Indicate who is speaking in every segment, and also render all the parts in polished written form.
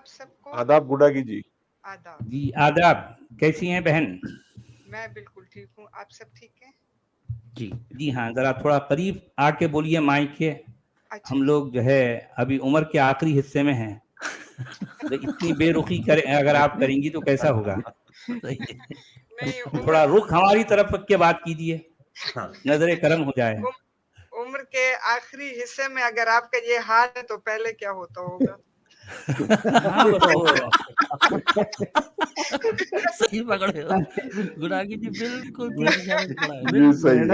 Speaker 1: आप सबको।
Speaker 2: आदाब गुडागी जी।
Speaker 1: आदाब
Speaker 3: जी आदाब, कैसी हैं बहन?
Speaker 1: मैं बिल्कुल ठीक हूँ, आप सब ठीक हैं?
Speaker 3: जी जी हाँ, जरा थोड़ा करीब आके बोलिए माइक के।
Speaker 1: अच्छा
Speaker 3: हम लोग जो है अभी उम्र के आखिरी हिस्से में हैं, तो इतनी बेरुखी करें अगर आप करेंगी तो कैसा होगा?
Speaker 1: नहीं,
Speaker 3: थोड़ा रुख हमारी तरफ के बात कीजिए, नजरे करम हो जाए।
Speaker 1: उम्र के आखिरी हिस्से में अगर आपका ये हाल है तो पहले क्या होता होगा?
Speaker 3: हाँ,
Speaker 4: सही पकड़े हो गुडागी जी, बिल्कुल सही निशाने पे पड़ा है।
Speaker 2: जी सही है।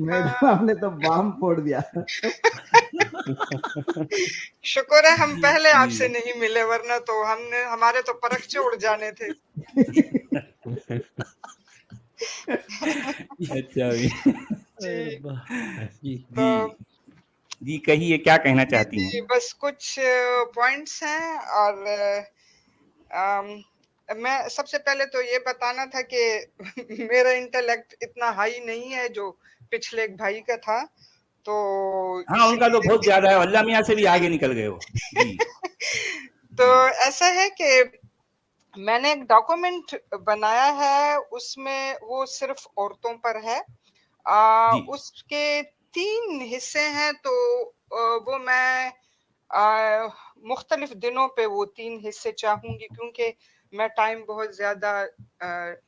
Speaker 5: मैडम आपने तो बाम फोड़ दिया।
Speaker 1: शुक्र है हम पहले आपसे नहीं मिले, वरना तो हमारे तो परखचे उड़ जाने थे।
Speaker 3: अच्छा
Speaker 1: जी
Speaker 4: जी
Speaker 1: तो
Speaker 3: जी कहिए, क्या कहना चाहती हैं?
Speaker 1: बस कुछ पॉइंट्स हैं और मैं सबसे पहले तो ये बताना था कि मेरा इंटेलेक्ट इतना हाई नहीं है जो पिछले एक भाई का था, तो
Speaker 3: हाँ उनका तो बहुत ज्यादा है, अल्लाह मियां से भी आगे निकल गए हो जी।
Speaker 1: तो ऐसा है कि मैंने एक डॉक्यूमेंट बनाया है, उसमें वो सिर्फ औरतों पर है। उसके 3 हिस्से हैं, तो वो मैं मुख्तलिफ दिनों पे वो 3 हिस्से चाहूंगी, क्योंकि मैं टाइम बहुत ज्यादा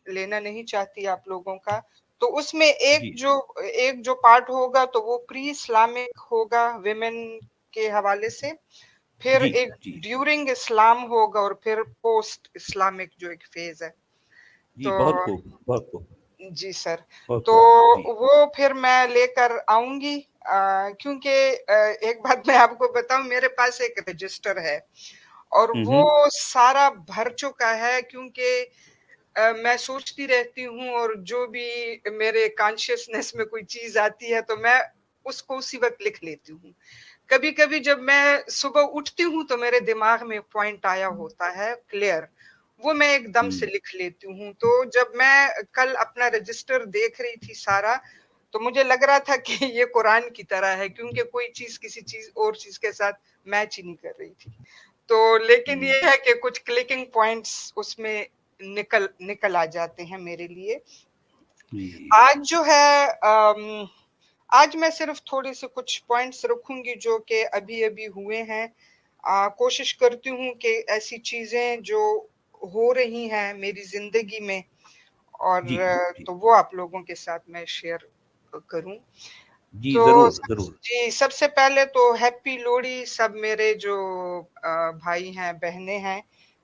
Speaker 1: लेना नहीं चाहती आप लोगों का। तो उसमें एक जो पार्ट होगा तो वो प्री इस्लामिक होगा विमेन के हवाले से, फिर एक ड्यूरिंग इस्लाम होगा और फिर पोस्ट इस्लामिक जो एक फेज है। तो
Speaker 3: बहुत खूब
Speaker 1: जी सर, तो वो फिर मैं लेकर आऊंगी, क्योंकि एक बात मैं आपको बताऊं, मेरे पास एक रजिस्टर है और वो सारा भर चुका है, क्योंकि मैं सोचती रहती हूँ और जो भी मेरे कॉन्शियसनेस में कोई चीज आती है तो मैं उसको उसी वक्त लिख लेती हूँ। कभी कभी जब मैं सुबह उठती हूँ तो मेरे दिमाग में पॉइंट आया होता है क्लियर, वो मैं एकदम से लिख लेती हूँ। तो जब मैं कल अपना रजिस्टर देख रही थी सारा, तो मुझे लग रहा था कि ये कुरान की तरह है, क्योंकि कोई चीज किसी चीज और चीज के साथ मैच ही नहीं कर रही थी। तो लेकिन ये है कि कुछ क्लिकिंग पॉइंट्स उसमें निकल आ जाते हैं मेरे लिए। आज जो है आज मैं सिर्फ थोड़े से कुछ पॉइंट्स रखूंगी जो कि अभी अभी हुए हैं। कोशिश करती हूँ कि ऐसी चीजें जो हो रही हैं मेरी जिंदगी में और तो वो आप लोगों के साथ मैं शेयर करूं।
Speaker 3: जी
Speaker 1: तो
Speaker 3: जरूर।
Speaker 1: जी सबसे पहले तो हैप्पी लोहड़ी सब मेरे जो भाई हैं बहनें हैं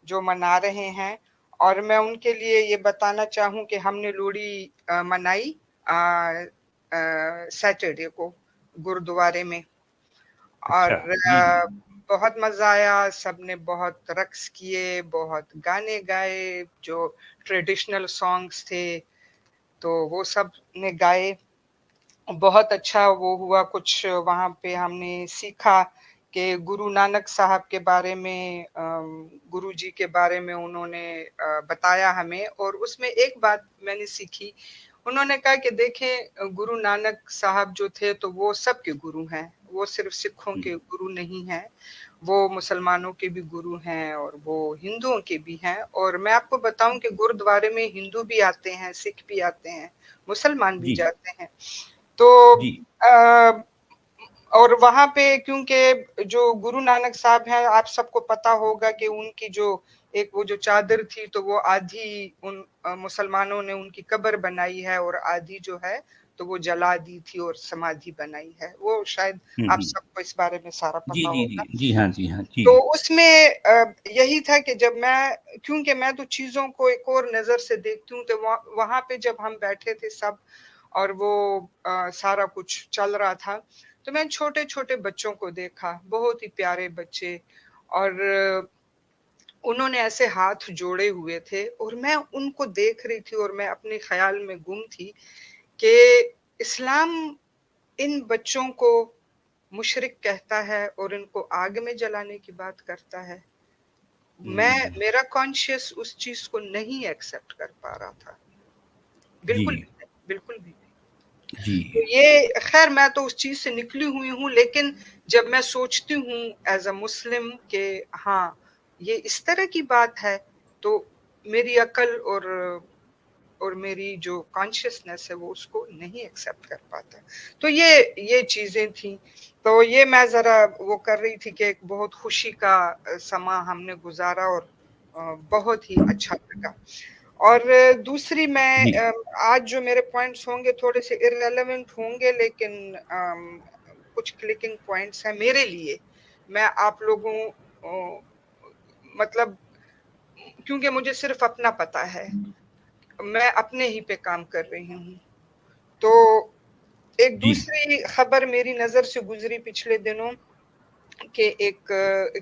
Speaker 1: जो मना रहे हैं, और मैं उनके लिए ये बताना चाहूँ कि हमने लोहड़ी मनाई सैटरडे को गुरुद्वारे में, और बहुत मजा आया। सबने बहुत रक्स किए, बहुत गाने गाए, जो ट्रेडिशनल सॉन्ग्स थे तो वो सब ने गाए। बहुत अच्छा वो हुआ। कुछ वहाँ पे हमने सीखा कि गुरु नानक साहब के बारे में, गुरु जी के बारे में उन्होंने बताया हमें, और उसमें एक बात मैंने सीखी। उन्होंने कहा कि देखें, गुरु नानक साहब जो थे तो वो सबके गुरु हैं, वो सिर्फ सिखों के गुरु नहीं हैं, वो मुसलमानों के भी गुरु हैं और वो हिंदुओं के भी हैं। और मैं आपको बताऊं कि गुरुद्वारे में हिंदू भी आते हैं, सिख भी आते हैं, मुसलमान भी जाते हैं। तो और वहां पे क्योंकि जो गुरु नानक साहब हैं, आप सबको पता होगा कि उनकी जो एक वो जो चादर थी तो वो आधी उन मुसलमानों ने उनकी कब्र बनाई है और आधी जो है तो वो जला दी थी और समाधि बनाई है। वो शायद आप सबको इस बारे में सारा पता होगा।
Speaker 3: जी हाँ।
Speaker 1: तो उसमें यही था कि जब क्योंकि मैं तो चीजों को एक और नजर से देखती हूँ, तो वहां पे जब हम बैठे थे सब और वो सारा कुछ चल रहा था, तो मैं छोटे छोटे बच्चों को देखा, बहुत ही प्यारे बच्चे, और उन्होंने ऐसे हाथ जोड़े हुए थे और मैं उनको देख रही थी और मैं अपने ख्याल में गुम थी कि इस्लाम इन बच्चों को मुशरिक कहता है और इनको आग में जलाने की बात करता है। मेरा कॉन्शियस उस चीज को नहीं एक्सेप्ट कर पा रहा था, बिल्कुल भी। तो ये खैर मैं तो उस चीज से निकली हुई हूँ, लेकिन जब मैं सोचती हूँ एज अ मुस्लिम के हाँ ये इस तरह की बात है, तो मेरी अकल और मेरी जो कॉन्शियसनेस है वो उसको नहीं एक्सेप्ट कर पाता। तो ये चीज़ें थी। तो ये मैं ज़रा वो कर रही थी कि एक बहुत खुशी का समा हमने गुज़ारा और बहुत ही अच्छा लगा। और दूसरी मैं
Speaker 3: जी,
Speaker 1: आज जो मेरे पॉइंट्स होंगे थोड़े से इर्रेलेवेंट होंगे, लेकिन कुछ क्लिकिंग पॉइंट्स हैं मेरे लिए। मैं आप लोगों मतलब क्योंकि मुझे सिर्फ अपना पता है, मैं अपने ही पे काम कर रही हूँ। तो एक
Speaker 3: जी,
Speaker 1: दूसरी खबर मेरी नज़र से गुजरी पिछले दिनों कि एक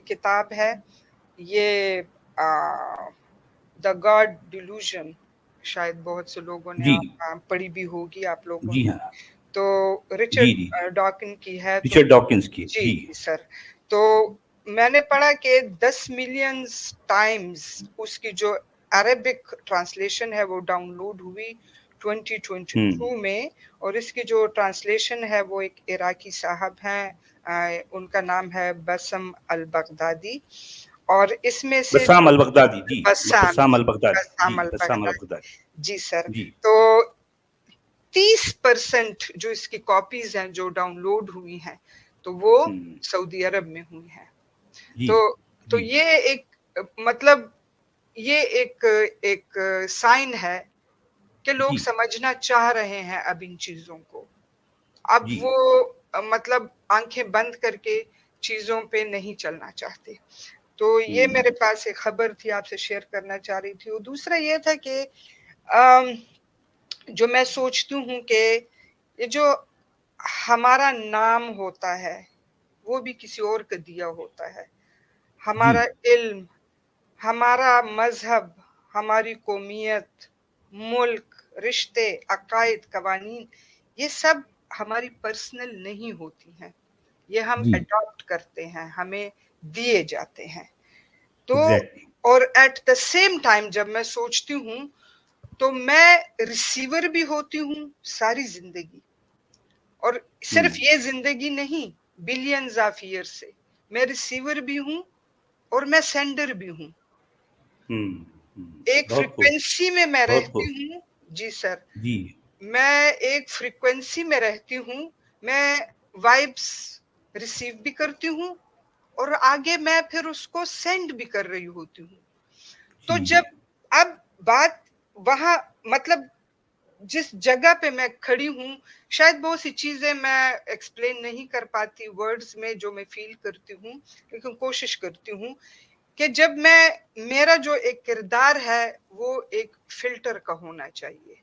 Speaker 1: किताब है, ये द गॉड डिल्यूजन, शायद बहुत से लोगों ने
Speaker 3: जी,
Speaker 1: पढ़ी भी होगी आप लोगों
Speaker 3: जी
Speaker 1: ने।
Speaker 3: हाँ,
Speaker 1: तो
Speaker 3: जी,
Speaker 1: रिचर्ड
Speaker 3: जी,
Speaker 1: डॉकिन की है। तो
Speaker 3: रिचर्ड डॉकिंस की,
Speaker 1: जी,
Speaker 3: जी,
Speaker 1: जी सर। तो मैंने पढ़ा कि 10 मिलियंस टाइम्स उसकी जो अरेबिक ट्रांसलेशन है वो डाउनलोड हुई 2022 में, और इसकी जो ट्रांसलेशन है वो एक इराकी साहब हैं, उनका नाम है बसम अल-बगदादी, और इसमें से
Speaker 3: बस्साम अल-बगदादी, जी,
Speaker 1: बस्साम
Speaker 3: बस्साम
Speaker 1: जी,
Speaker 3: अल-बगदादी, जी,
Speaker 1: बस्साम
Speaker 3: बस्साम
Speaker 1: अल-बगदादी।
Speaker 3: अल-बगदादी,
Speaker 1: जी सर।
Speaker 3: जी,
Speaker 1: तो 30% जो इसकी कॉपीज हैं जो डाउनलोड हुई हैं, तो वो
Speaker 3: हुँ,
Speaker 1: सऊदी अरब में हुई हैं।
Speaker 3: जी,
Speaker 1: तो तो
Speaker 3: जी,
Speaker 1: ये एक मतलब ये एक साइन है कि लोग
Speaker 3: जी,
Speaker 1: समझना चाह रहे हैं अब इन चीज़ों को। अब
Speaker 3: जी,
Speaker 1: वो मतलब आँखें बंद करके चीज़ों पे नहीं चलना चाहते। तो ये
Speaker 3: हुँ,
Speaker 1: मेरे पास एक खबर थी, आपसे शेयर करना चाह रही थी। और दूसरा ये था कि अम, जो मैं सोचती हूँ कि ये जो हमारा नाम होता है, वो भी किसी और का दिया होता है।
Speaker 3: जी,
Speaker 1: हमारा इल्म, हमारा मज़हब, हमारी कौमियत, मुल्क, रिश्ते, अकायद, कवानीन, ये सब हमारी पर्सनल नहीं होती हैं। ये हम
Speaker 3: जी,
Speaker 1: अडॉप्ट करते हैं, हमें दिए जाते हैं। तो
Speaker 3: एग्ज़ैक्टली,
Speaker 1: और एट द सेम टाइम जब मैं सोचती हूँ, तो मैं रिसीवर भी होती हूँ सारी ज़िंदगी। और
Speaker 3: हुँ,
Speaker 1: सिर्फ ये ज़िंदगी नहीं, बिलियंस ऑफ ईयर से। मैं रिसीवर भी हूँ और मैं सेंडर भी हूँ।
Speaker 3: हुँ, हुँ,
Speaker 1: एक
Speaker 3: बहुत खूब,
Speaker 1: फ्रीक्वेंसी में मैं
Speaker 3: बहुत
Speaker 1: रहती
Speaker 3: खूब,
Speaker 1: हूँ। जी सर।
Speaker 3: जी,
Speaker 1: मैं एक फ्रीक्वेंसी में रहती हूँ। मैं वाइब्स रिसीव भी करती हूँ और आगे मैं फिर उसको सेंड भी कर रही होती हूँ। तो
Speaker 3: जी,
Speaker 1: जब अब बात वहाँ मतलब जिस जगह पे मैं खड़ी हूँ, शायद बहुत सी चीज़ें मैं एक्सप्लेन नहीं कर पाती वर्ड्स में जो मैं फ़ील करती हूँ, लेकिन कोशिश करती हूँ कि जब मेरा जो एक किरदार है, वो एक फ़िल्टर का होना चाहिए,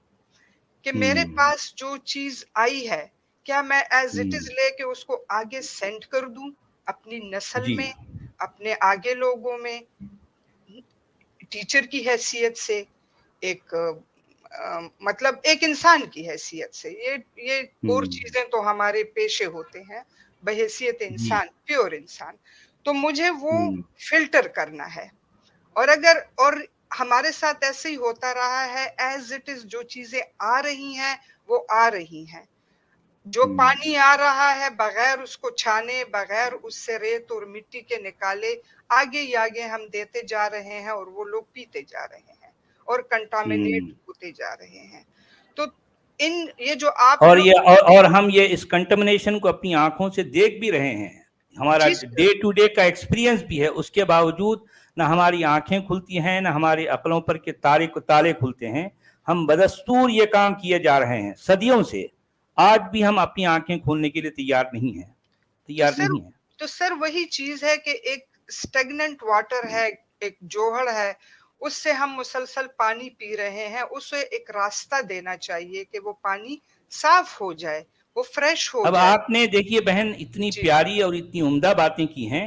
Speaker 1: कि मेरे
Speaker 3: हुँ,
Speaker 1: पास जो चीज़ आई है, क्या मैं एज़ इट इज़
Speaker 3: हुँ,
Speaker 1: लेके उसको आगे सेंड कर दूँ, अपनी नस्ल
Speaker 3: जी,
Speaker 1: में, अपने आगे लोगों में, टीचर की हैसियत से, एक मतलब एक इंसान की हैसियत से। ये और
Speaker 3: हुँ,
Speaker 1: चीज़ें तो हमारे पेशे होते हैं, बहैसियत
Speaker 3: जी,
Speaker 1: इंसान, प्योर इंसान। तो मुझे वो
Speaker 3: हुँ,
Speaker 1: फ़िल्टर करना है। और हमारे साथ ऐसे ही होता रहा है, एज़ इट इज़ जो चीज़ें आ रही हैं, वो आ रही हैं। जो
Speaker 3: हुँ,
Speaker 1: पानी आ रहा है बगैर उसको छाने, बगैर उससे रेत और मिट्टी के निकाले, आगे ही आगे हम देते जा रहे हैं और वो लोग पीते जा रहे हैं और कंटामिनेट
Speaker 3: हुँ।
Speaker 1: होते जा रहे हैं। तो ये जो आप
Speaker 3: और
Speaker 1: लोग।
Speaker 3: ये और हम ये इस कंटामिनेशन को अपनी आँखों से देख भी रहे हैं। हमारा
Speaker 1: जी सर।
Speaker 3: डे टू डे का एक्सपीरियंस भी है, उसके बावजूद ना हमारी आँखें खुलती हैं, ना हमारी अक्लों पर के ताले खुलते हैं। हम बदस्तूर ये काम किए जा रहे हैं, सदियों से। आज भी हम अपनी आँखें खोलने के लिए
Speaker 1: तो
Speaker 3: तैयार
Speaker 1: सर
Speaker 3: नहीं हैं।
Speaker 1: तो सर वही चीज़ है कि एक स्टैग्नेंट वाटर है, एक जोहड़ है, उससे हम मुसलसल पानी पी रहे हैं, उसे एक रास्ता देना चाहिए कि वो पानी साफ हो जाए, वो फ्रेश हो
Speaker 3: अब
Speaker 1: जाए।
Speaker 3: आपने देखिए बहन इतनी
Speaker 1: जी,
Speaker 3: प्यारी और इतनी उम्दा बातें की हैं,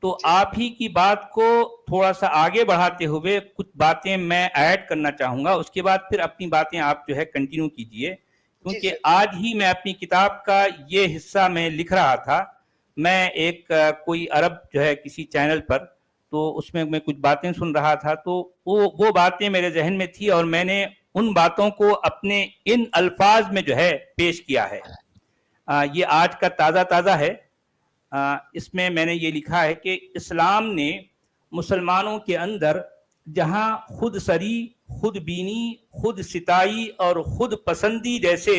Speaker 3: तो
Speaker 1: जी सर।
Speaker 3: आप ही की बात को थोड़ा-सा आगे बढ़ाते हुए कुछ बातें मैं ऐड करना चाहूँगा, उसके बाद फिर अपनी बातें आप जो है कंटिन्यू कीजिए।
Speaker 1: जी
Speaker 3: क्योंकि
Speaker 1: सर।
Speaker 3: आज ही मैं अपनी किताब का ये हिस्सा मैं लिख रहा था। मैं एक कोई अरब जो है किसी चैनल पर, तो उसमें मैं कुछ बातें सुन रहा था, तो वो बातें मेरे ज़हन में थी और मैंने उन बातों को अपने इन अल्फ़ाज़ में जो है पेश किया है। ये आज का ताज़ा-ताज़ा है। इसमें मैंने ये लिखा है कि इस्लाम ने मुसलमानों के अंदर जहां खुद सरी, खुद बीनी, खुद सिताई और खुद पसंदी जैसे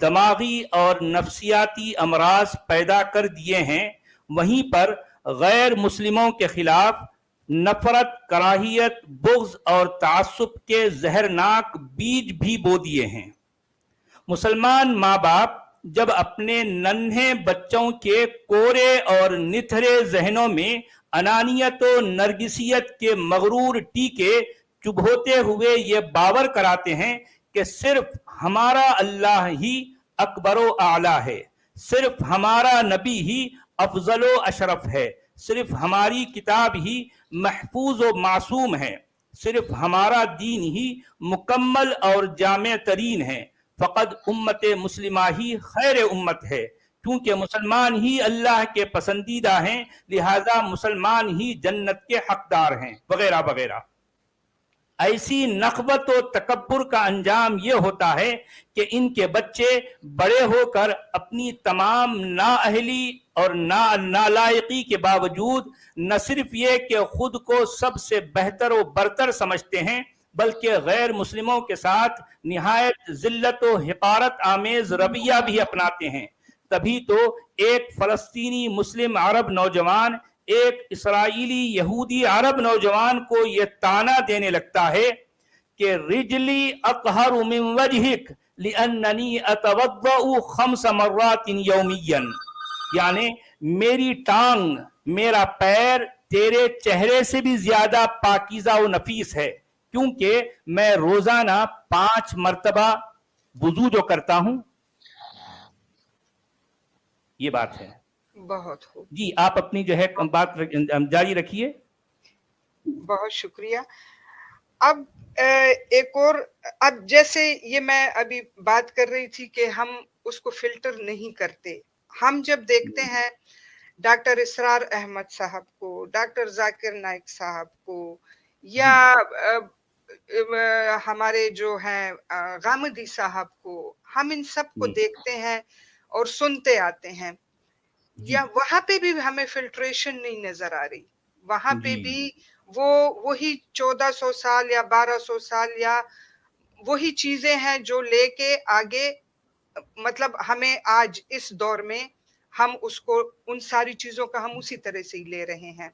Speaker 3: दिमागी और नफ्सियाती अमराज पैदा कर दिए हैं, वहीं पर गैर मुस्लिमों के खिलाफ नफरत, कराहियत, बुग़्ज़ और तासुब के जहरनाक बीज भी बो दिए हैं। मुसलमान माँ बाप जब अपने नन्हे बच्चों के कोरे और निथरे जहनों में अनानियत और नरगिसियत के मगरूर टीके चुभोते हुए ये बावर कराते हैं कि सिर्फ हमारा अल्लाह ही अकबरो आला है, सिर्फ हमारा नबी ही अफजलो अशरफ है, सिर्फ हमारी किताब ही महफूज व मासूम है, सिर्फ हमारा दीन ही मुकम्मल और जामे तरीन है, फ़क़द उम्मत मुस्लिमा ही खैर उम्मत है, क्योंकि मुसलमान ही अल्लाह के पसंदीदा हैं, लिहाजा मुसलमान ही जन्नत के हकदार हैं, वगैरह वगैरह। ऐसी नखबत और तकब्बुर का अंजाम यह होता है कि इनके बच्चे बड़े होकर अपनी तमाम नाअहली और नालायकी के बावजूद न सिर्फ ये कि खुद को सबसे बेहतर और बरतर समझते हैं, बल्कि गैर मुस्लिमों के साथ निहायत जिल्लत और हिकारत आमेज रवैया भी अपनाते हैं। तभी तो एक फलस्तीनी मुस्लिम अरब नौजवान एक इसराइली यहूदी अरब नौजवान को यह ताना देने लगता है कि रिजली अतहरु मिन वजहिक लिअन्ननी अतवद्दउ खम्स मर्रातिन यौमियन, यानी मेरी टांग, मेरा पैर तेरे चेहरे से भी ज्यादा पाकीज़ा व नफीस है, क्योंकि मैं रोजाना 5 मर्तबा वुजू जो करता हूं। ये बात है।
Speaker 1: बहुत खूब।
Speaker 3: जी, आप अपनी जो है बात जारी रखिए।
Speaker 1: बहुत शुक्रिया। अब एक और, अब जैसे ये मैं अभी बात कर रही थी कि हम उसको फिल्टर नहीं करते। हम जब देखते हैं डॉक्टर इसरार अहमद साहब को, डॉक्टर जाकिर नाइक साहब को, या हमारे जो हैं गामदी साहब को, हम इन सब को देखते हैं और सुनते आते हैं, या वहां पे भी हमें फिल्ट्रेशन नहीं नजर आ रही। वहां पे भी वो वही 1400 साल या 1200 साल या वही चीजें हैं जो लेके आगे, मतलब हमें आज इस दौर में हम उसको, उन सारी चीजों का हम उसी तरह से ही ले रहे हैं।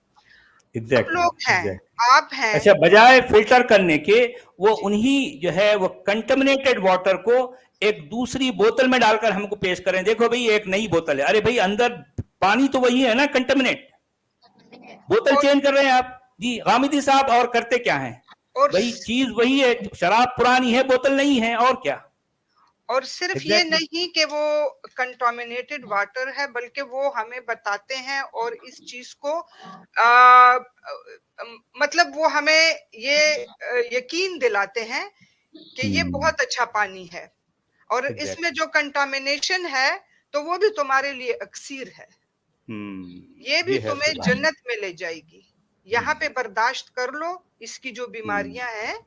Speaker 3: Exactly,
Speaker 1: लोग हैं,
Speaker 3: exactly.
Speaker 1: आप हैं।
Speaker 3: अच्छा, बजाय फिल्टर करने के वो उन्हीं जो है वो कंटेमिनेटेड वाटर को एक दूसरी बोतल में डालकर हमको पेश करें। देखो भाई, एक नई बोतल है। अरे भाई, अंदर पानी तो वही है ना, कंटेमिनेट, बोतल चेंज कर रहे हैं आप। जी गामिदी साहब, और करते क्या हैं?
Speaker 1: और
Speaker 3: भाई चीज वही है, शराब पुरानी है, बोतल नहीं है, और क्या।
Speaker 1: और सिर्फ ये नहीं कि वो कंटामिनेटेड वाटर है, बल्कि वो हमें बताते हैं और इस चीज को मतलब वो हमें ये यकीन दिलाते हैं कि ये बहुत अच्छा पानी है, और इसमें जो कंटामिनेशन है तो वो भी तुम्हारे लिए अक्सीर है, ये भी तुम्हें जन्नत में ले जाएगी, यहाँ पे बर्दाश्त कर लो इसकी जो बीमारियां हैं,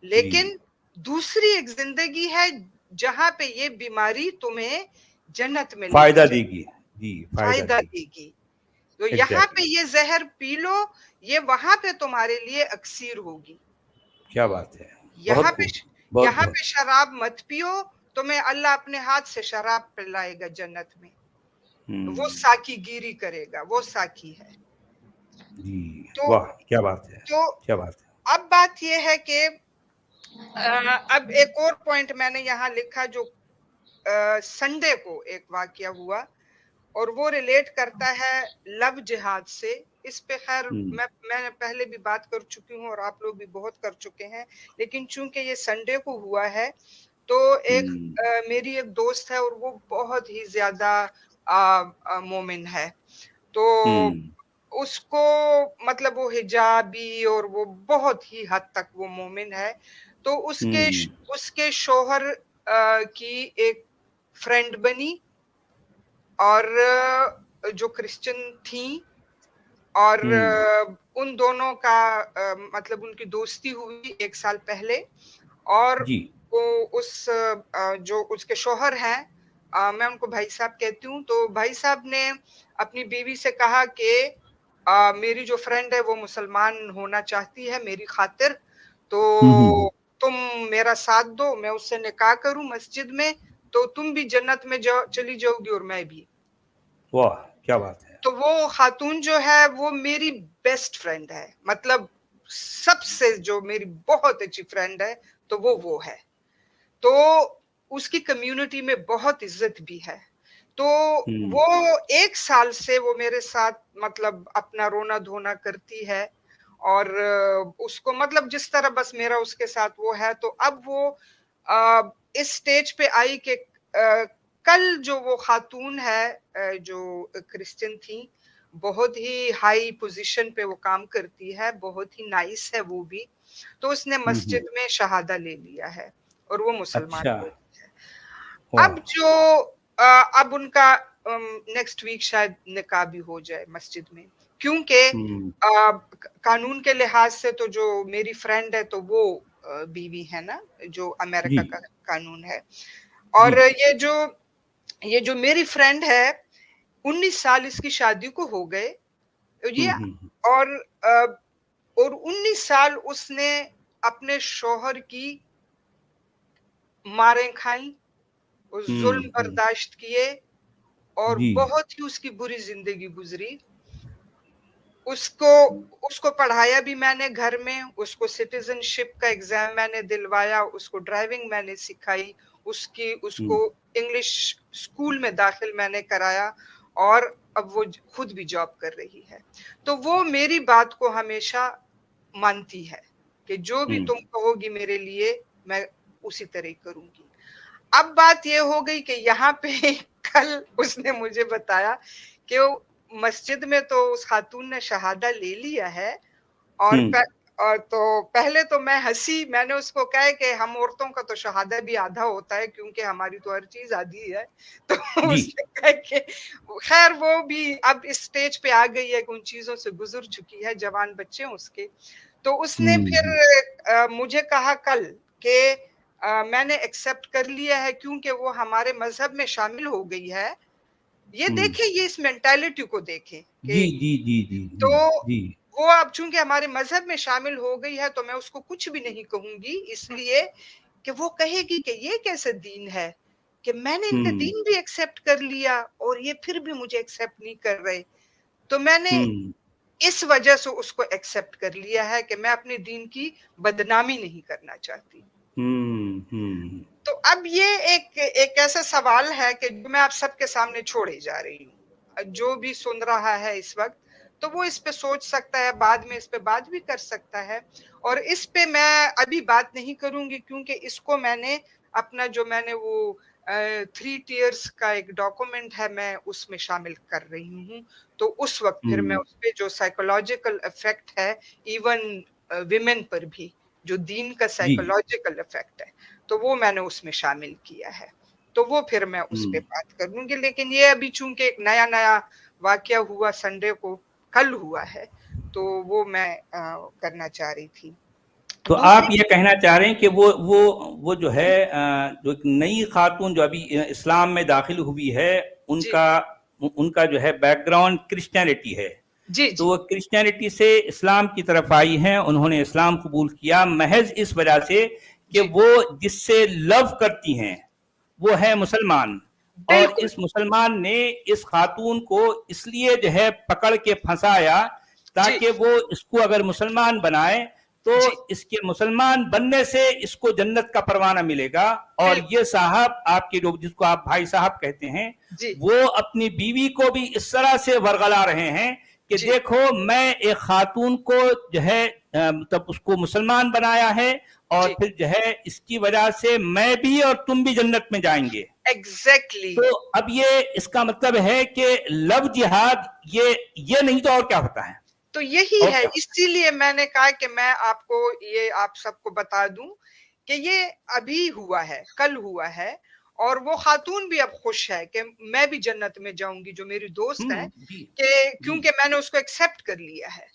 Speaker 1: लेकिन दूसरी एक जिंदगी है जहां पे ये बीमारी तुम्हें जन्नत में
Speaker 3: फायदा देगी। जी,
Speaker 1: फायदा देगी। तो यहाँ पे ये जहर पी लो, ये वहां पे तुम्हारे लिए अक्सीर होगी।
Speaker 3: क्या बात है।
Speaker 1: यहाँ पे शराब मत पियो, तुम्हें अल्लाह अपने हाथ से शराब पिलाएगा जन्नत में, वो साकी गिरी करेगा, वो साकी है।
Speaker 3: जी,
Speaker 1: तो
Speaker 3: वाह, क्या बात है,
Speaker 1: तो
Speaker 3: क्या बात है।
Speaker 1: अब बात ये है कि अब एक और पॉइंट मैंने यहाँ लिखा जो संडे को एक वाकया हुआ, और वो रिलेट करता है लव जिहाद से। इस पे खैर मैं पहले भी बात कर चुकी हूँ और आप लोग भी बहुत कर चुके हैं, लेकिन चूंकि ये संडे को हुआ है तो एक मेरी एक दोस्त है और वो बहुत ही ज्यादा मोमिन है, तो उसको मतलब वो हिजाबी और वो बहुत ही हद तक वो मोमिन है, तो उसके शोहर की एक फ्रेंड बनी और जो क्रिश्चियन थी, और उन दोनों का मतलब उनकी दोस्ती हुई 1 साल पहले, और वो उस जो उसके शोहर हैं, मैं उनको भाई साहब कहती हूँ, तो भाई साहब ने अपनी बीवी से कहा कि मेरी जो फ्रेंड है वो मुसलमान होना चाहती है मेरी खातिर,
Speaker 5: हम्म।
Speaker 1: तो तुम मेरा साथ दो, मैं उससे निकाह करूँ मस्जिद में, तो तुम भी जन्नत में चली जाओगी और मैं भी।
Speaker 3: वाह क्या बात है।
Speaker 1: तो वो खातून जो है वो मेरी बेस्ट फ्रेंड है, मतलब सबसे जो मेरी बहुत अच्छी फ्रेंड है, तो वो है। तो उसकी कम्युनिटी में बहुत इज्जत भी है। तो
Speaker 3: हम्म
Speaker 1: वो 1 साल से वो मेरे साथ मतलब अपना रोना-धोना करती है और उसको मतलब जिस तरह बस मेरा उसके साथ वो है, तो अब वो इस स्टेज पे आई कि कल जो वो खातून है जो क्रिश्चियन थी, बहुत ही हाई पोज़ीशन पे वो काम करती है, बहुत ही नाइस है वो भी। तो उसने
Speaker 3: हम्म।
Speaker 1: मस्जिद में शहादा ले लिया है और वो मुसलमान
Speaker 3: अच्छा।
Speaker 1: हो गई है।
Speaker 3: वाह।
Speaker 1: अब जो अब उनका नेक्स्ट वीक शायद निकाह भी हो जाए मस्जिद में, क्योंकि
Speaker 3: हम्म
Speaker 1: कानून के लिहाज से तो जो मेरी फ्रेंड है तो वो बीवी है ना, जो
Speaker 3: जी
Speaker 1: अमेरिका का कानून है।
Speaker 3: जी।
Speaker 1: और ये जो मेरी फ्रेंड है, 19 साल इसकी शादी को हो गए। ये
Speaker 3: हम्म।
Speaker 1: और अ, और 19 साल उसने अपने शौहर की मारें खाई, वो ज़ुल्म
Speaker 3: हम्म।
Speaker 1: बर्दाश्त किए और
Speaker 3: जी।
Speaker 1: बहुत ही उसकी बुरी ज़िंदगी गुज़री। उसको उसको पढ़ाया भी मैंने घर में, उसको सिटीज़नशिप का एग्ज़ाम मैंने दिलवाया, उसको ड्राइविंग मैंने सिखाई, उसको
Speaker 3: हम्म
Speaker 1: इंग्लिश स्कूल में दाखिल मैंने कराया और अब वो खुद भी जॉब कर रही है। तो वो मेरी बात को हमेशा मानती है कि जो भी
Speaker 3: हम्म।
Speaker 1: तुम कहोगी मेरे लिए, मैं उसी तरह ही करूँगी। अब बात ये हो गई कि यहाँ पे कल उसने मुझे बताया कि वो मस्जिद में तो उस खातून ने शहादा ले लिया है और
Speaker 3: हम्म।
Speaker 1: और तो पहले तो मैं हँसी, मैंने उसको कहा कि हम औरतों का तो शहादा भी आधा होता है क्योंकि हमारी तो हर चीज़ आधी है। तो
Speaker 3: जी।
Speaker 1: उसने कहा कि खैर वो भी अब इस स्टेज पे आ गई है कि उन चीज़ों से गुज़र चुकी है, जवान बच्चे हैं उसके। तो उसने फिर
Speaker 3: हम्म
Speaker 1: मुझे कहा कल कि मैंने एक्सेप्ट कर लिया है क्योंकि वो हमारे मज़हब में शामिल हो गई है। ये
Speaker 3: हम्म।
Speaker 1: देखें, ये इस मेंटालिटी को देखें
Speaker 3: जी
Speaker 1: कि
Speaker 3: जी जी जी जी
Speaker 1: तो
Speaker 3: जी।
Speaker 1: वो अब चूँकि हमारे मज़हब में शामिल हो गई है, तो मैं उसको कुछ भी नहीं कहूँगी इसलिए कि वो कहेगी कि ये कैसा दीन है, कि मैंने इनका
Speaker 3: हम्म
Speaker 1: दीन भी एक्सेप्ट कर लिया और ये फिर भी मुझे एक्सेप्ट नहीं कर रहे। तो मैंने
Speaker 3: हम्म
Speaker 1: इस वजह से उसको एक्सेप्ट कर लिया है कि मैं अपने दीन की बदनामी नहीं करना चाहती।
Speaker 3: हम्म।
Speaker 1: तो अब ये एक एक ऐसा सवाल है कि जो मैं आप सबके सामने छोड़े जा रही हूँ। जो भी सुन रहा है इस वक़्त, तो वो इस पे सोच सकता है, बाद में इस पे बात भी कर सकता है और इस पे मैं अभी बात नहीं करूँगी क्योंकि इसको मैंने अपना जो मैंने वो 3 टियर्स का एक डॉक्यूमेंट है, मैं उसमें शामिल कर रही हूँ। तो उस वक़्त फिर मैं
Speaker 3: हम्म।
Speaker 1: उस पे जो साइकोलॉजिकल इफ़ेक्ट है, इवन विमेन पर भी, जो दीन का
Speaker 3: जी।
Speaker 1: साइकोलॉजिकल इफ़ेक्ट है, तो वो मैंने उसमें शामिल किया है। तो वो फिर मैं उस पे
Speaker 3: हम्म।
Speaker 1: बात करूँगी, लेकिन ये अभी चूँकि एक नया-नया वाक़या हुआ संडे को, कल हुआ है, तो वो मैं करना चाह रही थी।
Speaker 3: तो आप
Speaker 1: दूसरी
Speaker 3: ये कहना चाह रहे हैं कि वो जो है जो एक नई खातून जो अभी इस्लाम में दाखिल हुई है,
Speaker 1: जी,
Speaker 3: उनका उनका जो है बैकग्राउंड क्रिश्चियनिटी है।
Speaker 1: जी,
Speaker 3: तो
Speaker 1: जी,
Speaker 3: वो क्रिश्चियनिटी से इस्लाम की तरफ आई हैं, उन्होंने इस्लाम कबूल किया महज इस वजह से कि
Speaker 1: जी,
Speaker 3: वो जिससे लव करती हैं वो है मुसलमान। और
Speaker 1: बिल्कुल।
Speaker 3: इस मुसलमान ने इस खातून को इसलिए जो है पकड़ के फंसाया
Speaker 1: जी,
Speaker 3: ताकि वो इसको अगर मुसलमान बनाए तो
Speaker 1: जी,
Speaker 3: इसके मुसलमान बनने से इसको जन्नत का परवाना मिलेगा। और
Speaker 1: बिल्कुल।
Speaker 3: ये साहब आपके लोग जिसको आप भाई साहब कहते हैं,
Speaker 1: जी,
Speaker 3: वो अपनी बीवी को भी इस तरह से वरगला रहे हैं कि
Speaker 1: जी,
Speaker 3: देखो मैं एक खातून को जो है मतलब उसको मुसलमान बनाया है और
Speaker 1: जी,
Speaker 3: फिर जो है इसकी वजह से मैं भी और तुम भी जन्नत में जाएंगे।
Speaker 1: एग्ज़ैक्टली।
Speaker 3: तो अब ये इसका मतलब है कि लव जिहाद ये नहीं तो और क्या होता है?
Speaker 1: तो यही
Speaker 3: और
Speaker 1: है,
Speaker 3: क्या होता
Speaker 1: इसीलिए मैंने कहा कि मैं आपको ये आप सबको बता दूँ कि ये अभी हुआ है, कल हुआ है और वो खातून भी अब खुश है कि मैं भी जन्नत में जाऊँगी, जो मेरी
Speaker 3: है?
Speaker 1: दोस्त है,
Speaker 3: जी
Speaker 1: कि
Speaker 3: जी।
Speaker 1: क्योंकि मैंने उसको एक्सेप्ट कर लिया है।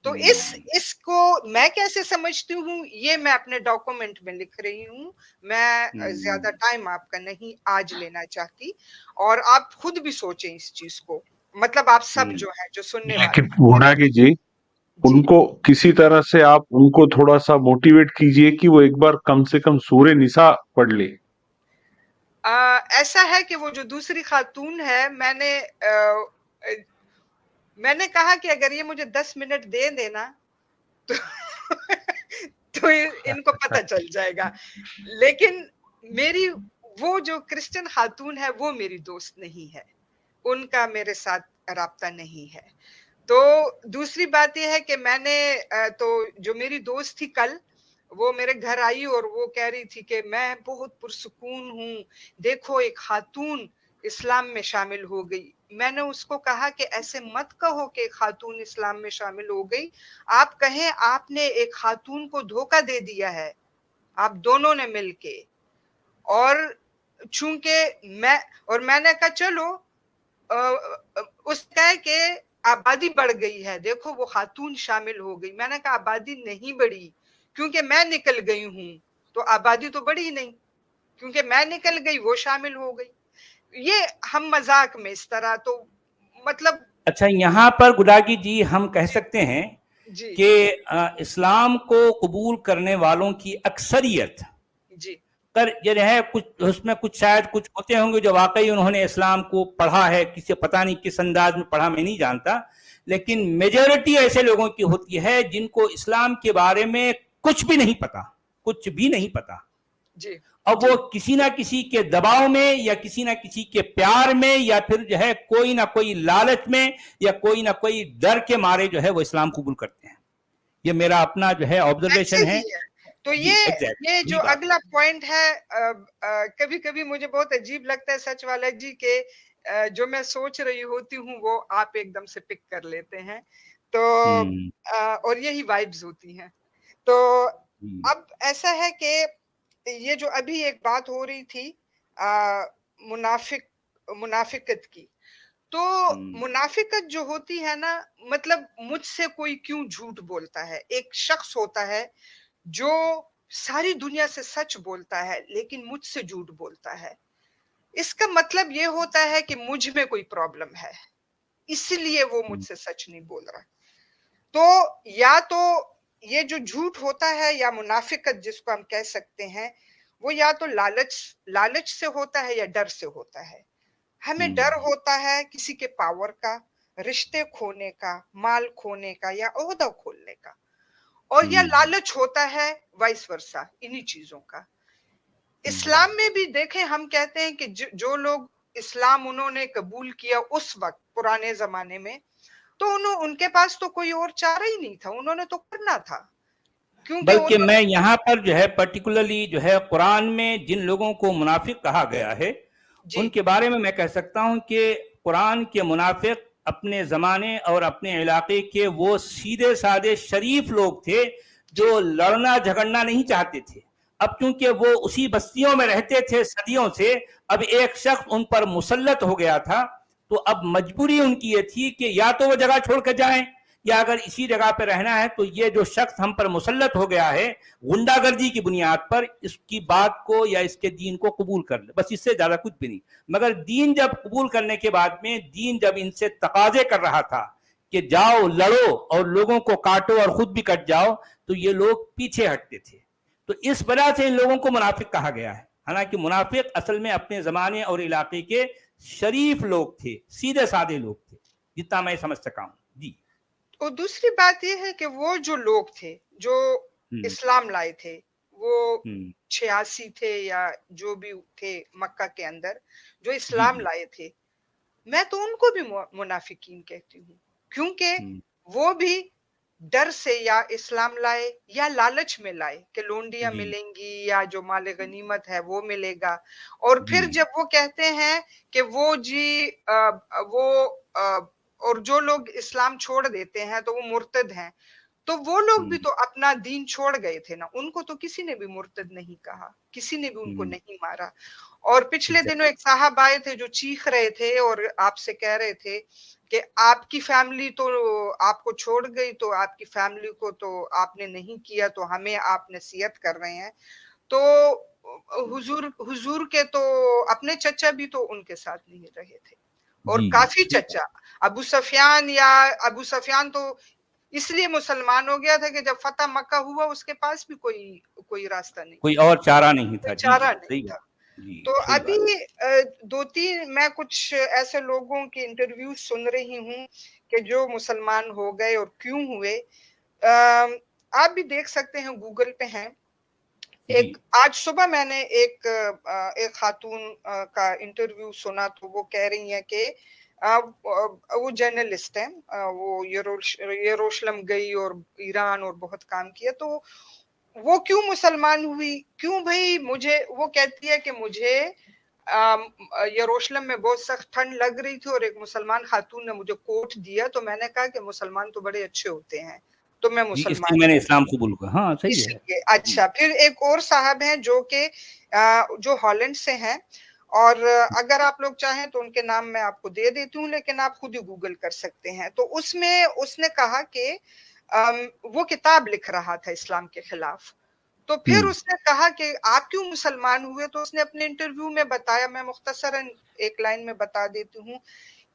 Speaker 1: तो
Speaker 3: हम्म
Speaker 1: इसको मैं कैसे समझती हूँ, ये मैं अपने डॉक्यूमेंट में लिख रही हूँ। मैं ज़्यादा
Speaker 3: हम्म
Speaker 1: टाइम आपका नहीं आज लेना चाहती और आप खुद भी सोचें इस चीज़ को। मतलब आप सब जो है, जो सुनने वाले
Speaker 2: लेकिन गुणागी जी,
Speaker 1: जी।
Speaker 2: उनको किसी तरह से आप उनको थोड़ा सा मोटिवेट कीजिए कि वो एक बार कम से कम सूरे निसा पढ़ ले।
Speaker 1: ऐसा है कि वो जो दूसरी खातून है, मैंने कहा कि अगर ये मुझे 10 मिनट दे देना तो तो इनको पता चल जाएगा। लेकिन मेरी वो जो क्रिश्चियन खातून है, वो मेरी दोस्त नहीं है। उनका मेरे साथ राब्ता नहीं है। तो दूसरी बात ये है कि तो जो मेरी दोस्त थी कल, वो मेरे घर आई और वो कह रही थी कि मैं बहुत पुरसुकून हूँ, देखो एक खातून इस्लाम में शामिल हो गई। मैंने उसको कहा कि ऐसे मत कहो कि एक खातून इस्लाम में शामिल हो गई, आप कहें आपने एक खातून को धोखा दे दिया है, आप दोनों ने मिलके। और चूंकि मैंने कहा चलो, उसका है कि आबादी बढ़ गई है, देखो वो खातून शामिल हो गई। मैंने कहा आबादी नहीं बढ़ी, क्योंकि मैं निकल गई हूं, तो आबादी तो बढ़ी नहीं, क्योंकि मैं निकल गई वो शामिल हो गई। ये हम मजाक में इस तरह तो मतलब।
Speaker 3: अच्छा, यहाँ पर गुडागी जी हम कह
Speaker 1: जी
Speaker 3: सकते हैं
Speaker 1: जी
Speaker 3: कि इस्लाम को कबूल करने वालों की अक्सरियत
Speaker 1: जी
Speaker 3: कर ये है, कुछ उसमें कुछ शायद कुछ होते होंगे जो वाकई उन्होंने इस्लाम को पढ़ा है, किसी पता नहीं किस अंदाज में पढ़ा, मैं नहीं जानता, लेकिन मेजॉरिटी ऐसे लोगों की होती है जिनको इस्लाम के बारे में कुछ भी नहीं पता, कुछ भी नहीं पता।
Speaker 1: जी
Speaker 3: अब वो किसी ना किसी के दबाव में या किसी ना किसी के प्यार में या फिर जो है कोई ना कोई लालच में या कोई ना कोई डर के मारे जो है वो इस्लाम कबूल करते हैं। ये मेरा अपना जो है ऑब्जर्वेशन
Speaker 1: ऐसे
Speaker 3: है।
Speaker 1: ही है। तो
Speaker 3: जी, एग्जैक्ट
Speaker 1: ये जो
Speaker 3: यही बात।
Speaker 1: अगला पॉइंट है, कभी कभी मुझे बहुत अजीब लगता है सच वाला जी के, जो मैं सोच रही होती हूँ वो आप एकदम से पिक कर लेते हैं। तो
Speaker 3: हम्म,
Speaker 1: और यही वाइब्स होती हैं। तो अब ऐसा है कि ये जो अभी एक बात हो रही थी मुनाफिकत की, तो मुनाफिकत जो होती है ना, मतलब मुझसे कोई क्यों झूठ बोलता है। एक शख्स होता है जो सारी दुनिया से सच बोलता है लेकिन मुझसे झूठ बोलता है, इसका मतलब ये होता है कि मुझ में कोई प्रॉब्लम है, इसलिए वो मुझसे सच नहीं बोल रहा। तो या तो ये जो झूठ होता है या मुनाफिकत जिसको हम कह सकते हैं, वो या तो लालच से होता है या डर से होता है। हमें डर होता है किसी के पावर का, रिश्ते खोने का, माल खोने का या ओहदा खोलने का, और या लालच होता है वाइस वर्सा, इन्हीं चीजों का। इस्लाम में भी देखें, हम कहते हैं कि जो लोग इस्लाम उन्होंने कबूल किया उस वक्त पुराने जमाने में, तो उनके पास तो कोई और चारा ही नहीं था, उन्होंने तो करना था, क्योंकि
Speaker 3: बल्कि
Speaker 1: उन्होंने
Speaker 3: मैं यहाँ पर जो है पर्टिकुलरली जो है कुरान में जिन लोगों को मुनाफिक कहा गया है
Speaker 1: जी
Speaker 3: उनके बारे में मैं कह सकता हूँ कि कुरान के मुनाफिक अपने जमाने और अपने इलाके के वो सीधे साधे शरीफ लोग थे जो लड़ना झगड़ना नहीं चाहते थे। अब क्योंकि वो उसी बस्तियों में रहते थे सदियों से, अब एक शख्स उन पर मुसल्लत हो गया था, तो अब मजबूरी उनकी ये थी कि या तो वो जगह छोड़ कर जाएं, या अगर इसी जगह पे रहना है तो ये जो शख्स हम पर मुसल्लत हो गया है गुंडागर्दी की बुनियाद पर, इसकी बात को या इसके दीन को कबूल कर ले, बस इससे ज्यादा कुछ भी नहीं। मगर दीन जब कबूल करने के बाद में, दीन जब इनसे तकाजे कर रहा था कि जाओ लड़ो और लोगों को काटो और खुद भी कट जाओ, तो ये लोग पीछे हटते थे। तो इस वजह से इन लोगों को मुनाफिक कहा गया है। हालांकि मुनाफिक असल में अपने जमाने और इलाके के शरीफ लोग थे, सीधे साधे लोग थे, जितना मैं समझ सका हूं जी।
Speaker 1: और दूसरी बात ये है कि वो जो लोग थे जो इस्लाम लाए थे, वो 86 थे या जो भी थे मक्का के अंदर जो इस्लाम लाए थे, मैं तो उनको भी मुनाफिकीन कहती हूँ, क्योंकि वो भी डर से या इस्लाम लाए या लालच में लाए कि लोंडियां मिलेंगी या जो माले गनीमत है वो मिलेगा। और फिर जब वो कहते हैं कि वो जी और जो लोग इस्लाम छोड़ देते हैं तो वो मुर्तद हैं, तो वो लोग भी तो अपना दीन छोड़ गए थे ना, उनको तो किसी ने भी मुर्तद नहीं कहा, किसी ने भी उनको नहीं मारा। और पिछले दिनों एक साहब आए थे जो चीख रहे थे और आपसे कह रहे थे कि आपकी फैमिली तो आपको छोड़ गई, तो आपकी फैमिली को तो आपने नहीं किया, तो हमें आप नसीहत कर रहे हैं। तो हुजूर के तो अपने चचा भी तो उनके साथ नहीं रहे थे, और काफी चचा, अबू सफियान तो इसलिए मुसलमान हो गया था कि जब फतह मक्का हुआ उसके पास भी कोई रास्ता नहीं,
Speaker 3: कोई और चारा नहीं था।
Speaker 1: कोई
Speaker 3: जी,
Speaker 1: चारा
Speaker 3: जी,
Speaker 1: नहीं
Speaker 3: सही
Speaker 1: था।
Speaker 3: बात। जी,
Speaker 1: तो
Speaker 3: सही बात।
Speaker 1: अभी 2-3 मैं कुछ ऐसे लोगों के इंटरव्यू सुन रही हूँ कि जो मुसलमान हो गए और क्यों हुए। आप भी देख सकते हैं, गूगल पे हैं।
Speaker 3: जी,
Speaker 1: आज सुबह मैंने एक खातून का इंटरव्यू सुना, तो वो कह रही हैं कि वो जर्नलिस्ट हैं, वो यरूशलेम गई और ईरान और बहुत काम किया, तो वो क्यों मुसलमान हुई, क्यों भाई? मुझे वो कहती है कि मुझे यरूशलेम में बहुत सख्त ठंड लग रही थी और एक मुसलमान खातून ने मुझे कोट दिया, तो मैंने कहा कि मुसलमान तो बड़े अच्छे होते हैं, तो मैं
Speaker 3: जी,
Speaker 1: मुसलमान
Speaker 3: इसलिए मैंने
Speaker 1: हूँ।
Speaker 3: इस्लाम कबूल किया। हाँ, सही है।
Speaker 1: इसलिए
Speaker 3: जी,
Speaker 1: अच्छा, फिर एक और साहब हैं जो हॉलैंड से हैं, और अगर आप लोग चाहें तो उनके नाम मैं आपको दे देती हूँ, लेकिन आप खुद ही गूगल कर सकते हैं। तो उसमें उसने कहा कि वो किताब लिख रहा था इस्लाम के खिलाफ, तो फिर उसने कहा कि आप क्यों मुसलमान हुए? तो उसने अपने इंटरव्यू में बताया, मैं मुख्तसरन एक लाइन में बता देती हूँ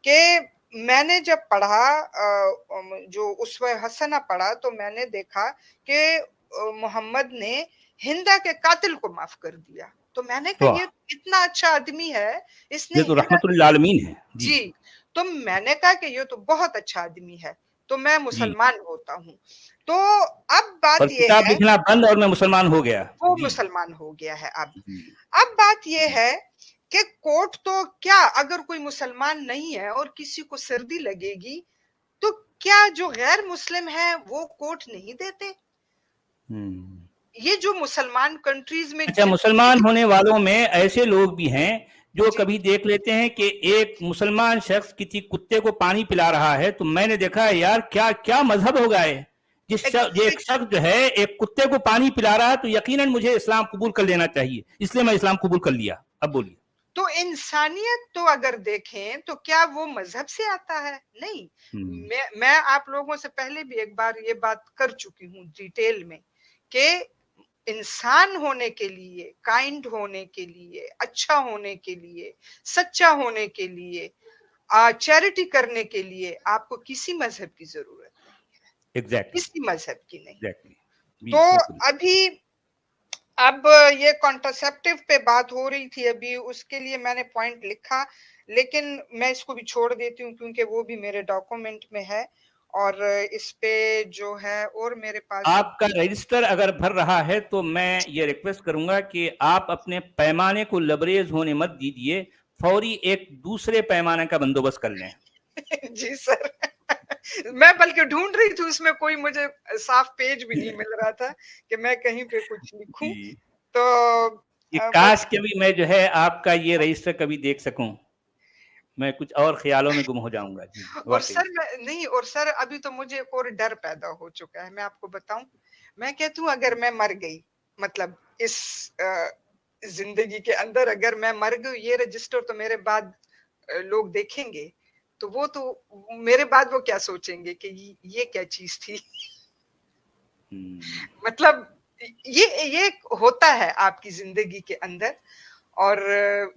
Speaker 1: कि मैंने जब पढ़ा, जो उसवे हसना पढ़ा, तो मैंने देखा कि मोहम्मद ने हिंदा के कातिल को माफ कर दिया। तो मैंने कहा
Speaker 3: वाह!
Speaker 1: ये इतना अच्छा आदमी है, इसने
Speaker 3: ये तो
Speaker 1: हिंदा
Speaker 3: रहमतुल आलमीन है। जी,
Speaker 1: जी, तो मैंने कहा कि ये तो बहुत अच्छा आदमी है, तो मैं
Speaker 3: जी।
Speaker 1: मुसलमान होता हूँ। तो अब
Speaker 3: और
Speaker 1: बात ये
Speaker 3: किताब
Speaker 1: है,
Speaker 3: लिखना बंद और मैं मुसलमान हो गया।
Speaker 1: वो
Speaker 3: जी,
Speaker 1: मुसलमान हो गया है अब।
Speaker 3: जी,
Speaker 1: अब बात ये
Speaker 3: जी।
Speaker 1: है कि कोर्ट तो क्या, अगर कोई मुसलमान नहीं है और किसी को सर्दी लगेगी, तो क्या जो गैर मुस्लिम है वो कोर्ट नहीं देते?
Speaker 3: हुँ।
Speaker 1: ये जो मुसलमान कंट्रीज में
Speaker 3: अच्छा, मुसलमान होने वालों में ऐसे लोग भी हैं जो
Speaker 1: जी,
Speaker 3: कभी देख लेते हैं कि एक मुसलमान शख्स किसी कुत्ते को पानी पिला रहा है, तो मैंने देखा है यार क्या क्या मजहब होगा ये। एक शख्स जो है एक कुत्ते को पानी पिला रहा है तो यकीनन मुझे इस्लाम कबूल कर लेना चाहिए, इसलिए मैं इस्लाम कबूल कर लिया। अब बोलिए।
Speaker 1: तो इंसानियत तो अगर देखें तो क्या वो मजहब से आता है? नहीं।
Speaker 3: हम्म,
Speaker 1: मैं आप लोगों से पहले भी एक बार ये बात कर चुकी हूँ डिटेल में कि इंसान होने के लिए, काइंड होने के लिए, अच्छा होने के लिए, सच्चा होने के लिए, चैरिटी करने के लिए आपको किसी मजहब की जरूरत नहीं है,
Speaker 3: एग्जैक्टली,
Speaker 1: किसी मजहब की नहीं।
Speaker 3: एग्जैक्टली। जी,
Speaker 1: तो
Speaker 3: बिल्कुल।
Speaker 1: अभी अब ये कॉन्ट्रासेप्टिव पे बात हो रही थी, अभी उसके लिए मैंने पॉइंट लिखा, लेकिन मैं इसको भी छोड़ देती हूँ क्योंकि वो भी मेरे डॉक्यूमेंट में है, और इस पे जो है और मेरे पास एक
Speaker 3: आपका रजिस्टर अगर भर रहा है तो मैं ये रिक्वेस्ट करूंगा कि आप अपने पैमाने को लबरेज होने मत दीजिए, फौरी एक दूसरे पैमाने का बंदोबस्त कर लें।
Speaker 1: जी सर। मैं बल्कि ढूंढ रही थी, उसमें कोई मुझे साफ पेज भी नहीं मिल रहा था कि मैं कहीं पे कुछ लिखूं,
Speaker 3: जी,
Speaker 1: तो
Speaker 3: ये
Speaker 1: बस।
Speaker 3: काश कभी मैं जो है आपका ये रजिस्टर कभी देख सकूं, मैं कुछ और ख्यालों में गुम हो जाऊंगा। जी,
Speaker 1: और
Speaker 3: वाकई।
Speaker 1: सर मैं नहीं, और सर अभी तो मुझे एक और डर पैदा हो चुका है, मैं आपको बताऊं। मैं कहती हूँ अगर मैं मर गई, मतलब इस जिंदगी के अंदर अगर मैं मर गई, ये रजिस्टर तो मेरे बाद लोग देखेंगे, तो वो तो मेरे बाद वो क्या सोचेंगे कि ये क्या चीज थी।
Speaker 3: हम्म,
Speaker 1: मतलब ये होता है आपकी जिंदगी के अंदर, और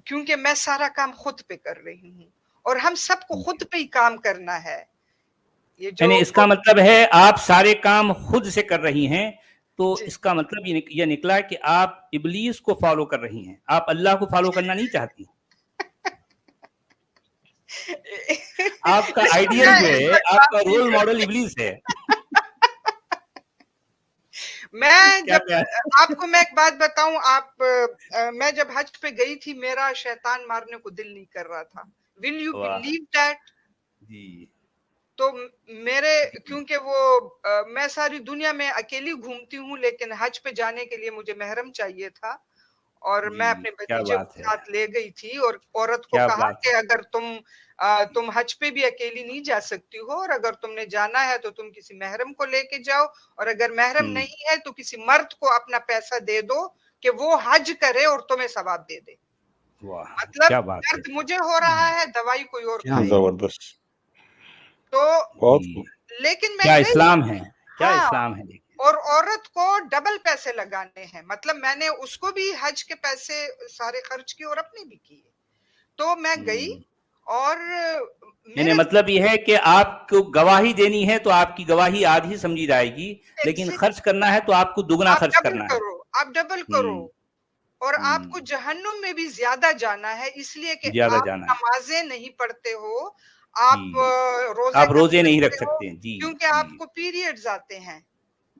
Speaker 1: क्योंकि मैं सारा काम खुद पे कर रही हूँ और हम सबको खुद पे ही काम करना है। ये
Speaker 3: यानी
Speaker 1: जो
Speaker 3: इसका मतलब है आप सारे काम खुद से कर रही हैं, तो
Speaker 1: जी।
Speaker 3: इसका मतलब ये निकला कि आप इब्लीस को फॉलो कर रही हैं, आप अल्लाह को फॉलो करना नहीं चाहती। आपका
Speaker 1: इसको
Speaker 3: आइडियल
Speaker 1: मैं
Speaker 3: जो
Speaker 1: इस
Speaker 3: है,
Speaker 1: वक्त बात
Speaker 3: आपका
Speaker 1: नहीं
Speaker 3: रोल मॉडल
Speaker 1: करती।
Speaker 3: इब्लीस है।
Speaker 1: मैं
Speaker 3: क्या
Speaker 1: जब
Speaker 3: क्या
Speaker 1: आपको मैं एक बात बताऊं, मैं जब हज पे गई थी, मेरा शैतान मारने को दिल नहीं कर रहा था। विल यू
Speaker 3: वाह!
Speaker 1: Believe that?
Speaker 3: जी,
Speaker 1: तो मेरे,
Speaker 3: जी,
Speaker 1: क्योंकि मैं सारी दुनिया में अकेली घूमती हूँ, लेकिन हज पे जाने के लिए मुझे महरम चाहिए था, और मैं
Speaker 3: जी,
Speaker 1: अपने
Speaker 3: क्या
Speaker 1: भतीजे
Speaker 3: बात
Speaker 1: को
Speaker 3: है,
Speaker 1: साथ ले गई थी, और औरत को
Speaker 3: क्या
Speaker 1: कहा
Speaker 3: बात
Speaker 1: कि
Speaker 3: है।
Speaker 1: अगर तुम हज पे भी अकेली नहीं जा सकती हो, और अगर तुमने जाना है तो तुम किसी महरम को लेके जाओ, और अगर महरम
Speaker 3: हुँ,
Speaker 1: नहीं है तो किसी मर्द को अपना पैसा दे दो कि वो हज करे और तुम्हें सवाब दे दे।
Speaker 3: वाह!
Speaker 1: मतलब
Speaker 3: क्या बात है।
Speaker 1: दर्द मुझे हो रहा है, दवाई कोई और
Speaker 2: क्या
Speaker 1: खाएगी।
Speaker 2: जबरदस्त।
Speaker 1: तो
Speaker 2: बहुत खूब।
Speaker 3: जी,
Speaker 1: लेकिन मैं
Speaker 3: क्या
Speaker 1: गई।
Speaker 3: इस्लाम है, क्या
Speaker 1: हाँ,
Speaker 3: इस्लाम है देखिए।
Speaker 1: और औरत को डबल पैसे लगाने हैं, मतलब मैंने उसको भी हज के पैसे सारे खर्च किए और अपने भी किए। तो मैं गई,
Speaker 3: हुँ,
Speaker 1: और
Speaker 3: यानी
Speaker 1: मेरे
Speaker 3: मतलब ये है कि आपको गवाही देनी है तो आपकी गवाही आधी समझी जाएगी, लेकिन
Speaker 1: से
Speaker 3: खर्च करना है तो आपको दुगना
Speaker 1: आप
Speaker 3: खर्च
Speaker 1: डबल
Speaker 3: करना है।
Speaker 1: करो, आप डबल करो, और आपको
Speaker 3: हम्म,
Speaker 1: जहन्नुम में भी ज्यादा जाना है, इसलिए कि
Speaker 3: ज्यादा
Speaker 1: आप
Speaker 3: जाना है।
Speaker 1: नमाजें नहीं पढ़ते हो,
Speaker 3: जी,
Speaker 1: आप रोजे
Speaker 3: आप
Speaker 1: नहीं
Speaker 3: रोजे नहीं रख
Speaker 1: रखते हो,
Speaker 3: सकते हैं। जी
Speaker 1: क्योंकि
Speaker 3: जी,
Speaker 1: आपको पीरियड्स आते हैं।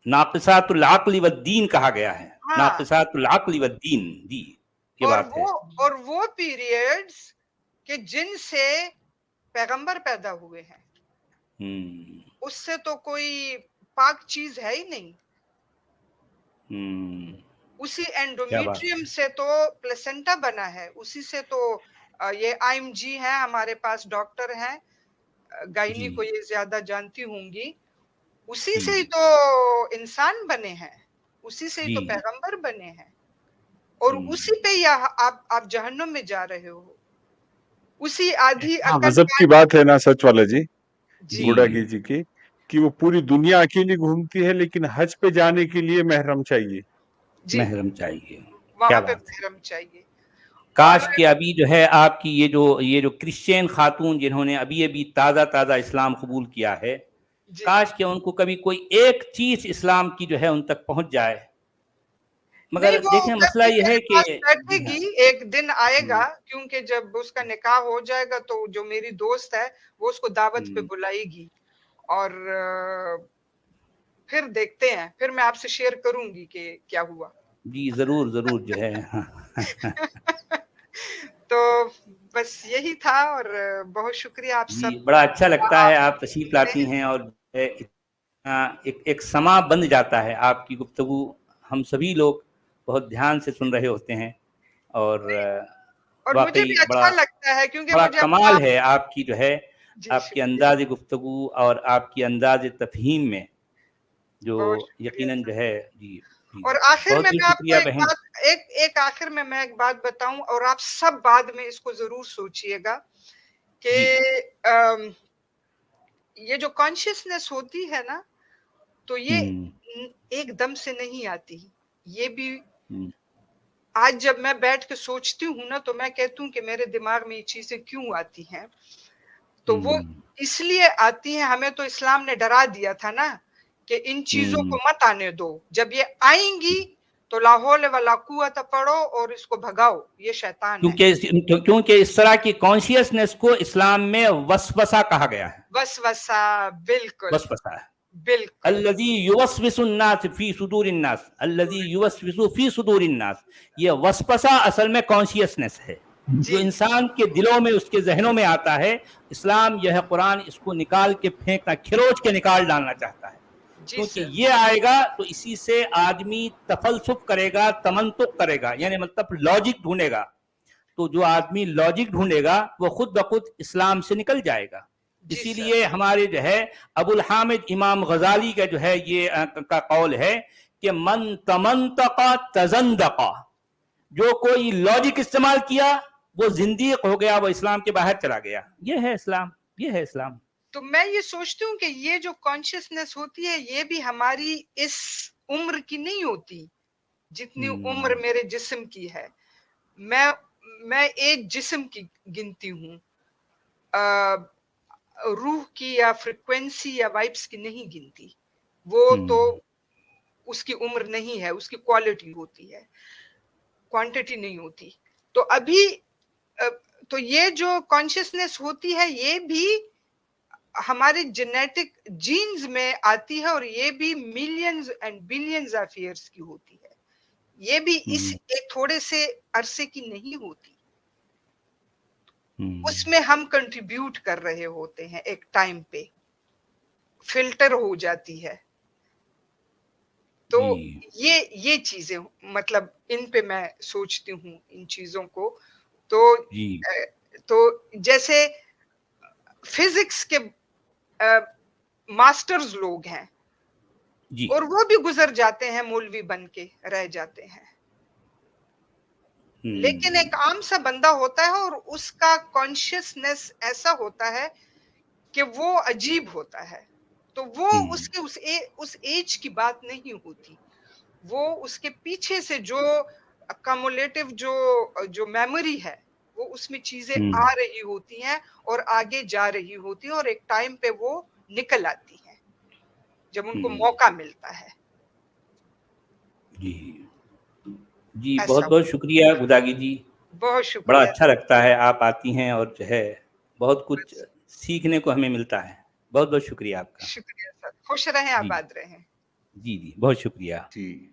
Speaker 3: नाक़िसातुल अक़्ल व दीन कहा गया है।
Speaker 1: हाँ,
Speaker 3: नाक़िसातुल अक़्ल व दीन, जी, ये
Speaker 1: और
Speaker 3: बात है।
Speaker 1: वो पीरियड्स के जिनसे पैगंबर पैदा हुए हैं,
Speaker 3: हम्म
Speaker 1: उससे तो कोई पाक चीज है ही नहीं।
Speaker 3: हम्म,
Speaker 1: उसी
Speaker 3: क्या बात
Speaker 1: एंडोमेट्रियम
Speaker 3: है।
Speaker 1: से तो प्लेसेंटा बना है, उसी से तो ये आईएमजी है, हमारे पास डॉक्टर हैं, गायनी को
Speaker 3: जी
Speaker 1: ये ज्यादा जानती होंगी। उसी से ही
Speaker 3: जी
Speaker 1: तो इंसान बने हैं, उसी से ही
Speaker 3: जी,
Speaker 1: तो पैगंबर बने हैं, और उसी पे ही आप जहन्नुम में जा रहे हो। उसी आधी
Speaker 2: हाँ,
Speaker 1: अकल
Speaker 2: गजब की
Speaker 1: वाली।
Speaker 2: बात है ना सच वाला जी,
Speaker 1: जी,
Speaker 2: गुडागी
Speaker 3: जी,
Speaker 2: जी की, कि वो पूरी दुनिया अकेली घूमती है लेकिन हज पे जाने के लिए महरम चाहिए।
Speaker 1: जी,
Speaker 3: महरम चाहिए।
Speaker 1: वहां
Speaker 3: क्या
Speaker 1: पे
Speaker 3: बात है।
Speaker 1: महरम चाहिए। और
Speaker 3: काश कि अभी जो है आपकी ये जो क्रिश्चियन खातून जिन्होंने अभी-अभी ताज़ा-ताज़ा इस्लाम कबूल किया है,
Speaker 1: जी,
Speaker 3: काश कि उनको कभी कोई एक चीज़ इस्लाम की जो है उन तक पहुँच जाए।
Speaker 1: नहीं,
Speaker 3: मगर
Speaker 1: वो
Speaker 3: देखें मसला
Speaker 1: कभी
Speaker 3: ये
Speaker 1: मेरे
Speaker 3: है कि
Speaker 1: पास
Speaker 3: जी हाँ।
Speaker 1: बैठेगी, एक दिन आएगा,
Speaker 3: हुँ,
Speaker 1: क्योंकि जब उसका निकाह हो जाएगा तो जो मेरी दोस्त है वो उसको दावत पे
Speaker 3: हुँ।
Speaker 1: बुलाएगी, और फिर देखते हैं, फिर मैं आपसे शेयर करूंगी कि क्या हुआ।
Speaker 3: जी, ज़रूर, ज़रूर जो है हाँ।
Speaker 1: तो बस यही था, और बहुत शुक्रिया आप
Speaker 3: जी,
Speaker 1: सब
Speaker 3: बड़ा अच्छा लगता है आप तशरीफ़
Speaker 1: मिलते
Speaker 3: लाती
Speaker 1: हैं।
Speaker 3: हैं और जो है एक एक समा बन जाता है आपकी गुफ्तगू, हम सभी लोग बहुत ध्यान से सुन रहे होते हैं और
Speaker 1: और मुझे
Speaker 3: वाक़ई
Speaker 1: भी
Speaker 3: बड़ा
Speaker 1: अच्छा लगता है, क्योंकि
Speaker 3: बड़ा
Speaker 1: मुझे अपना
Speaker 3: कमाल है आपकी जो है,
Speaker 1: जी,
Speaker 3: आपकी
Speaker 1: शुक्रिया,
Speaker 3: अंदाज़ गुफ्तगू और आपकी अंदाज़ तफ़हीम में जो
Speaker 1: बहुत शुक्रिया
Speaker 3: यकीनन
Speaker 1: सर।
Speaker 3: जो है जी, जी।
Speaker 1: और आखिर में
Speaker 3: बहुत-बहुत
Speaker 1: मैं आपको
Speaker 3: शुक्रिया बहन।
Speaker 1: एक आखिर में मैं एक बात बताऊं, और आप सब बाद में इसको जरूर सोचिएगा कि
Speaker 3: जी।
Speaker 1: अम, ये जो कॉन्शियसनेस होती है ना, तो ये
Speaker 3: हुँ,
Speaker 1: एकदम से नहीं आती। ये भी
Speaker 3: हुँ,
Speaker 1: आज जब मैं बैठ के सोचती हूँ ना, तो मैं कहती हूँ कि मेरे दिमाग में ये चीजें क्यों आती हैं। तो वो
Speaker 3: हुँ,
Speaker 1: इसलिए आती हैं, हमें तो इस्लाम ने डरा दिया था ना कि इन चीजों को
Speaker 3: हुँ।
Speaker 1: मत आने दो, जब ये आएंगी तो ला हौल वला कुव्वत पढ़ो और इसको भगाओ, ये शैतान है।
Speaker 3: क्योंकि इस तरह की कॉन्शियसनेस को इस्लाम में वसवसा कहा गया है।
Speaker 1: वसवसा, बिल्कुल,
Speaker 3: वसवसा है।
Speaker 1: बिल्कुल।
Speaker 3: अल्लज़ी युवस्विसुन नास फी सुदूरिन नास, अल्लज़ी युवस्विसु फी सुदूरिन नास। ये वसवसा असल में कॉन्शियसनेस है, जो
Speaker 1: जी,
Speaker 3: इंसान के दिलों में, उसके ज़हनों में आता है। इस्लाम यह कुरान इसको निकाल के फेंकना, खिरोच के निकाल डालना चाहता है।
Speaker 1: जी
Speaker 3: क्योंकि
Speaker 1: सर।
Speaker 3: ये आएगा तो इसी से आदमी तफलसुफ करेगा, तमंतुक करेगा, यानी मतलब लॉजिक ढूंढेगा। तो जो आदमी लॉजिक ढूंढेगा वो खुद ब खुद इस्लाम से निकल जाएगा।
Speaker 1: जी सर।
Speaker 3: इसीलिए हमारे जो है अबुल हामिद इमाम गजाली का जो है ये का कौल है कि मन तमंतका तजंदका, जो कोई लॉजिक इस्तेमाल किया वो जिंदीक हो गया, वो इस्लाम के बाहर चला गया। ये है इस्लाम, ये है इस्लाम।
Speaker 1: तो मैं ये सोचती हूँ कि ये जो कॉन्शियसनेस होती है, ये भी हमारी इस उम्र की नहीं होती, जितनी उम्र मेरे जिस्म की है। मैं मैं एक जिस्म की गिनती हूँ, रूह की या फ्रिक्वेंसी या वाइब्स की नहीं गिनती। वो तो उसकी उम्र नहीं है, उसकी क्वालिटी होती है, क्वांटिटी नहीं होती। तो अभी अ, तो ये जो कॉन्शियसनेस होती है, ये भी हमारे जेनेटिक जीन्स में आती है, और ये भी millions and billions of years की होती है। ये भी इस एक थोड़े से अरसे की नहीं होती। उसमें हम कंट्रीब्यूट कर रहे होते हैं, एक टाइम पे फिल्टर हो जाती है। तो
Speaker 3: जी
Speaker 1: ये चीजें, मतलब इन पे मैं सोचती हूँ इन चीजों को। तो
Speaker 3: जी
Speaker 1: तो जैसे फिजिक्स के मास्टर्स लोग हैं,
Speaker 3: जी।
Speaker 1: और वो भी गुजर जाते हैं, मौलवी बन के रह जाते हैं। लेकिन एक आम सा बंदा होता है, और उसका कॉन्शियसनेस ऐसा होता है कि वो अजीब होता है। तो वो उसके उस एज की बात नहीं होती। वो उसके पीछे से जो कम्युलेटिव जो जो मेमोरी है, वो उसमें चीज़ें
Speaker 3: हम्म।
Speaker 1: आ रही होती हैं और आगे जा रही होती हैं और एक टाइम पे वो निकल आती हैं, जब उनको मौका मिलता है।
Speaker 3: जी जी,
Speaker 1: ऐसा
Speaker 3: बहुत बहुत शुक्रिया गुदागी जी।
Speaker 1: बहुत
Speaker 3: बड़ा
Speaker 1: शुक्रिया।
Speaker 3: अच्छा लगता है, आप आती हैं और जो है बहुत कुछ सीखने को हमें मिलता है। बहुत बहुत शुक्रिया आपका।
Speaker 1: शुक्रिया सर, खुश रहें,
Speaker 3: जी
Speaker 1: आबाद रहें।
Speaker 3: जी जी, बहुत शुक्रिया।
Speaker 2: जी।